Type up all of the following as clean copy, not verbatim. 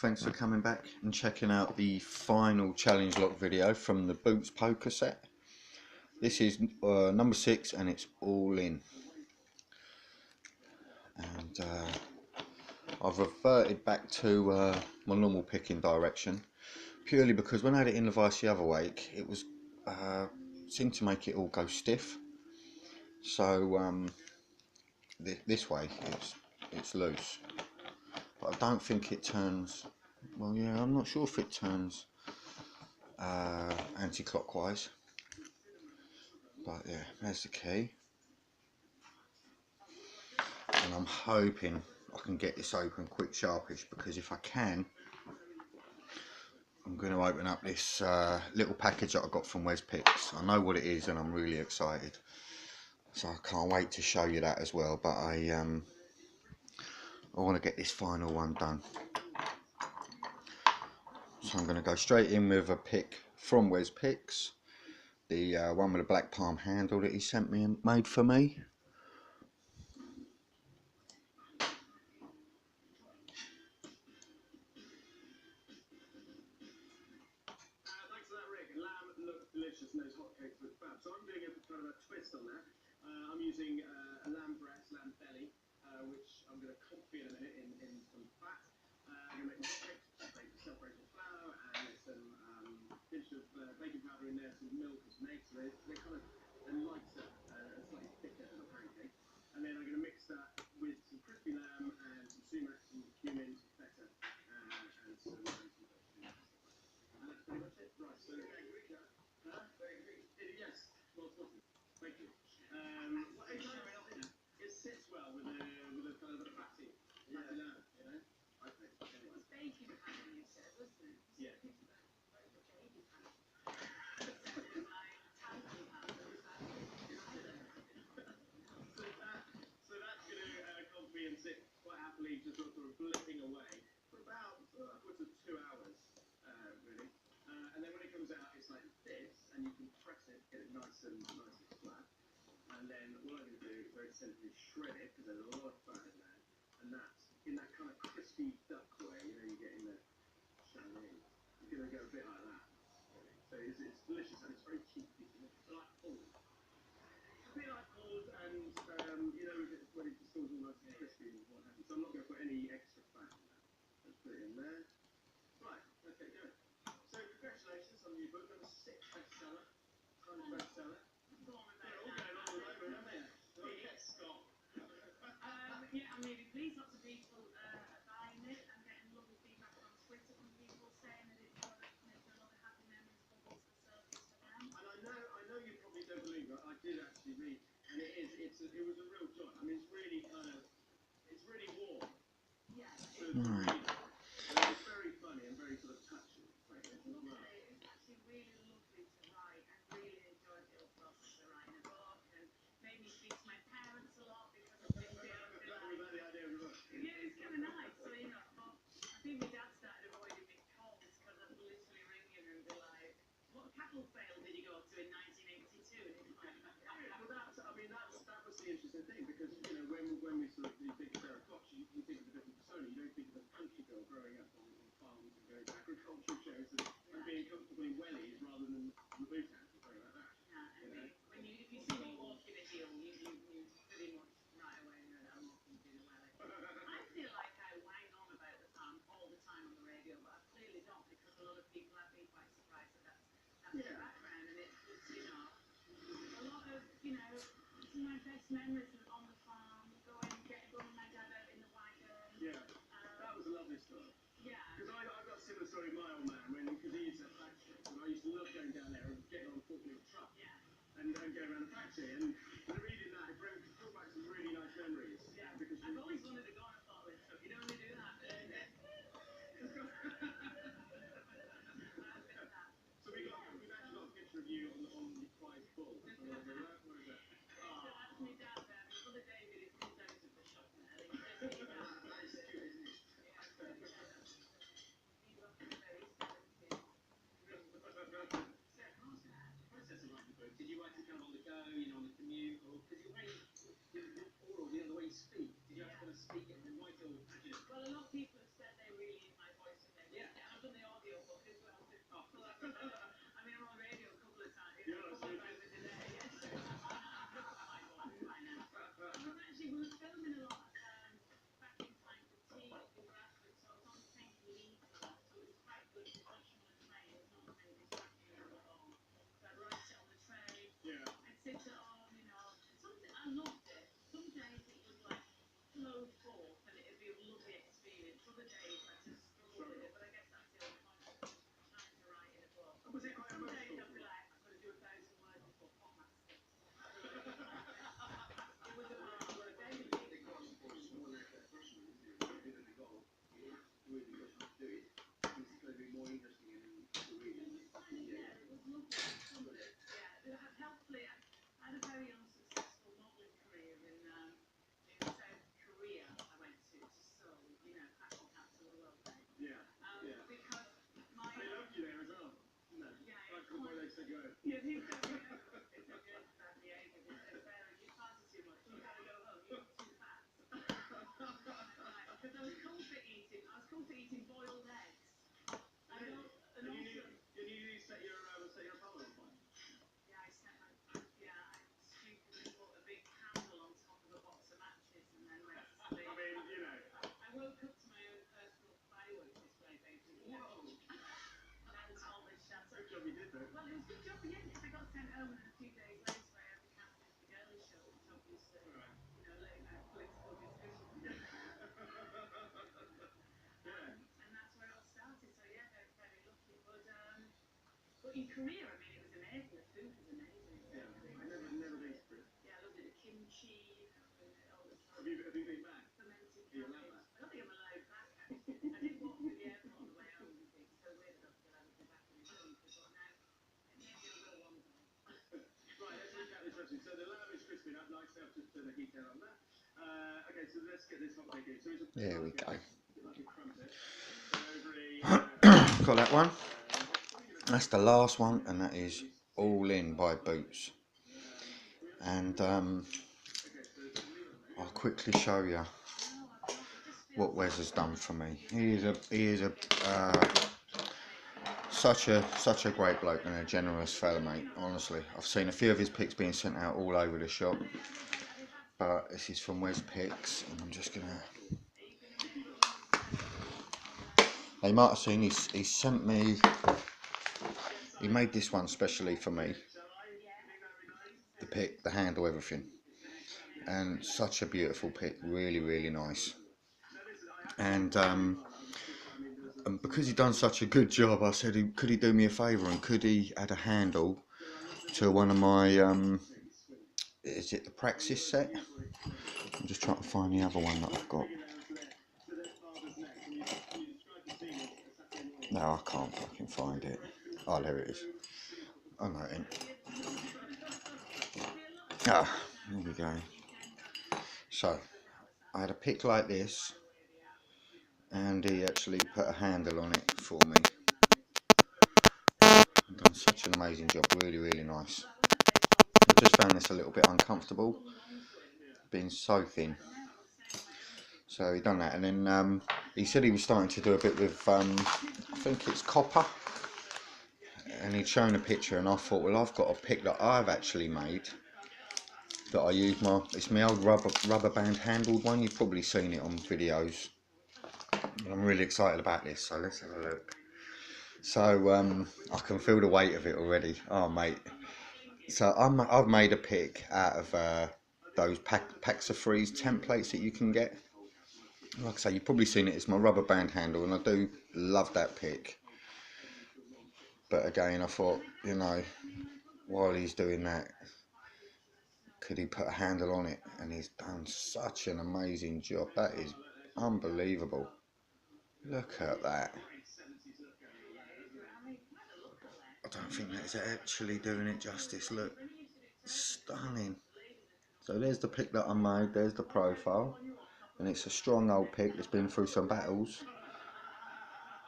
thanks for coming back and checking out the final challenge lock video from the Boots poker set. This is number 6 and it's all in. And I've reverted back to my normal picking direction, purely because when I had it in the vice the other week, it was seemed to make it all go stiff. So this way it's loose, but I don't think it turns. Well, yeah, I'm not sure if it turns anti-clockwise, but yeah, there's the key, and I'm hoping I can get this open quick sharpish, because if I can, I'm going to open up this little package that I got from Wez Picks. I know what it is and I'm really excited, so I can't wait to show you that as well. But I want to get this final one done, so I'm going to go straight in with a pick from Wez Picks, the one with the black palm handle that he sent me and made for me. Delicious, and those hotcakes look fab. So I'm doing a kind of a twist on that. I'm using a lamb breast, lamb belly, which I'm going to coffee in a minute in some fat. I'm going to make my hotcakes, self-raising flour, and there's some pinch of baking powder in there, some milk and some eggs. So they're kind of lighter, slightly thicker than a pancake. And then I'm going to mix that with some crispy lamb and some sumac, some cumin, some feta, and some vegetables. And that's pretty much it. Right, so yes, well spotted. Thank you. It sits well with a kind of a fatty lamb, you know. I think. Anyway. It's bacon patty, you said, wasn't it? Yeah. So that's going to coffee and sit quite happily, just sort of blipping away for about upwards of 2 hours, really. And then when it comes out, it's like this, and you can press it, get it nice and flat. And then what I'm going to do is very simply shred it, because there's a lot of fat in there, and that's in that kind of crispy duck way, you know, you get in the chalet. It's going to go a bit like that. Really. So it's delicious, and it's very cheap. It's like pulled. A bit like pulled, and you know, when it just feels all nice and crispy and what have you. So I'm not going to put any extra fat in that. Let's put it in there. Right, okay, go. So congratulations on your book, number 6 bestseller, Times bestseller. They're all going on at the moment, aren't they? Oh yes, Scott. Yeah, I'm really pleased. Lots of people buying it. I'm getting lovely feedback on Twitter from people saying that it's got a lot of happy memories bubbles for them. And I know you probably don't believe it. I did actually read, and it was a real joy. I mean, it's really warm. Yeah. So it's very funny and very sort of touching. It's lovely. It's actually really lovely to write. I really enjoyed the whole process of writing a book, and made me speak to my parents a lot, because I've been there. Was that the idea of the book? Yeah, it's kind of nice. So, you know, I think my dad started avoiding me calls, because I'd literally ring him and be like, "What cattle sale did you go to in 1982?" And he's like, well, that was the interesting thing, because, you know, when we sort of think of Sarah Fox, you think of a different persona. You don't think of a country girl growing up on farms and going to agricultural shows and being comfortably wellied rather than the boot camp or something like that. yeah, and if you see me walking a hill, you pretty much right away know that I'm walking in a welly. I feel like I whine on about the farm all the time on the radio, but I clearly don't, because a lot of people have been quite surprised that that's the background, and it's you know, a lot of, you know, some of my best memories was on the farm, going with my dad out in the wagon. Yeah, that was a lovely story. Yeah. Because I got a similar story of my old man, because he used to have factories, and I used to love going down there and getting on a forklift truck. Yeah. And going around the factory, and reading that, it brought back some really nice memories. Yeah. Because I've always wanted to go on a forklift truck. You don't only do that. So we've actually got a picture of you on the prize bull. What is that? So that's my dad there. My brother David is comes out of the shop now. He says he's That is cute, isn't it? he's off to very 70. Process of writing the book. Did you write it kind of on the go, you know, on the commute? It's a good bad behaviour. It's fair. If you party too much, you gotta go home. You're too fat. Right, because I was comfort eating boiled eggs. And also, Did you set your Apollo on fire? yeah, I stupidly put a big candle on top of a box of matches and then went to sleep. I mean, you know. I woke up to my own personal fireworks display, basically. Whoa. Mental and shattered. Good job you did that. Well, it was a good job we did because I got sent home and then a few days later I had the cast of the girly show, which obviously, late night political discussion. Yeah. And that's where it all started. So yeah, very, very lucky. But in Korea, I mean, it was amazing. The food was amazing. Yeah. I never been to Korea. Yeah, I loved it. The kimchi, all the Have you been back? fermented You like cabbage. that? I don't think I'm allowed back actually. I did walk through the airport on the way home and think so weird that I would be back in the country, but now maybe I will one day. Right, let's recap this recipe. So the lamb is crispy enough. Nice enough. Just turn the heat down on that. Okay, so let's get this hot cake in. So it's There we go. like a crumpet. So Got that one. That's the last one, and that is all in by Boots. And I'll quickly show you what Wez has done for me. He is such a great bloke and a generous fella, mate. Honestly, I've seen a few of his picks being sent out all over the shop, but this is from Wez Picks, and I'm just gonna. You might have seen he sent me. He made this one specially for me. The pick, the handle, everything, and such a beautiful pick. Really, really nice. And because he done such a good job, I said, could he do me a favour and could he add a handle to one of my is it the Praxis set? I'm just trying to find the other one that I've got. No, I can't fucking find it. Oh, there it is. Oh no, it ain't. Ah, there we go. So, I had a pick like this, and he actually put a handle on it for me. He's done such an amazing job, really, really nice. I just found this a little bit uncomfortable, being so thin. So he done that, and then he said he was starting to do a bit with, I think it's copper, and he'd shown a picture, and I thought, well, I've got a pick that I've actually made, that I use it's my old rubber band handled one. You've probably seen it on videos. I'm really excited about this, so let's have a look. So I can feel the weight of it already. Oh mate. So I've made a pick out of those packs of threes templates that you can get. Like I say, you've probably seen it. It's my rubber band handle, and I do love that pick. But again, I thought, while he's doing that, could he put a handle on it? And he's done such an amazing job. That is unbelievable. Look at that. I don't think that's actually doing it justice. Look, stunning. So there's the pick that I made. There's the profile, and it's a strong old pick that's been through some battles.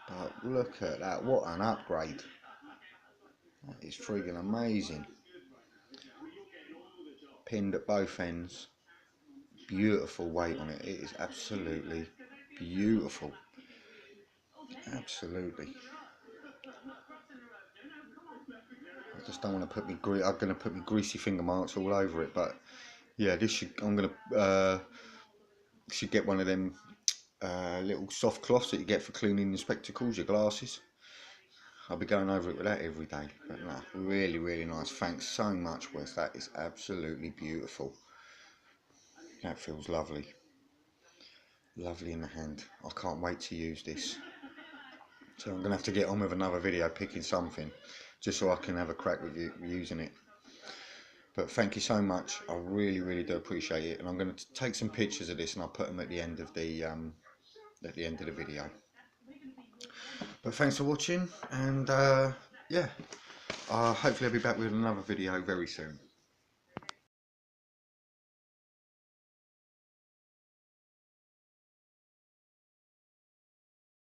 But look at that. What an upgrade. That is friggin' amazing. Pinned at both ends. Beautiful weight on it. It is absolutely beautiful. Absolutely. I just don't want to put me I'm going to put me greasy finger marks all over it, but yeah, I'm going to should get one of them little soft cloths that you get for cleaning your spectacles, your glasses. I'll be going over it with that every day. But nah, really, really nice. Thanks so much, Wes. That is absolutely beautiful. That feels lovely. Lovely in the hand. I can't wait to use this. So I'm going to have to get on with another video picking something, just so I can have a crack with using it. But thank you so much. I really, really do appreciate it. And I'm going to take some pictures of this, and I'll put them at the end of the video. But thanks for watching, and yeah, hopefully I'll be back with another video very soon.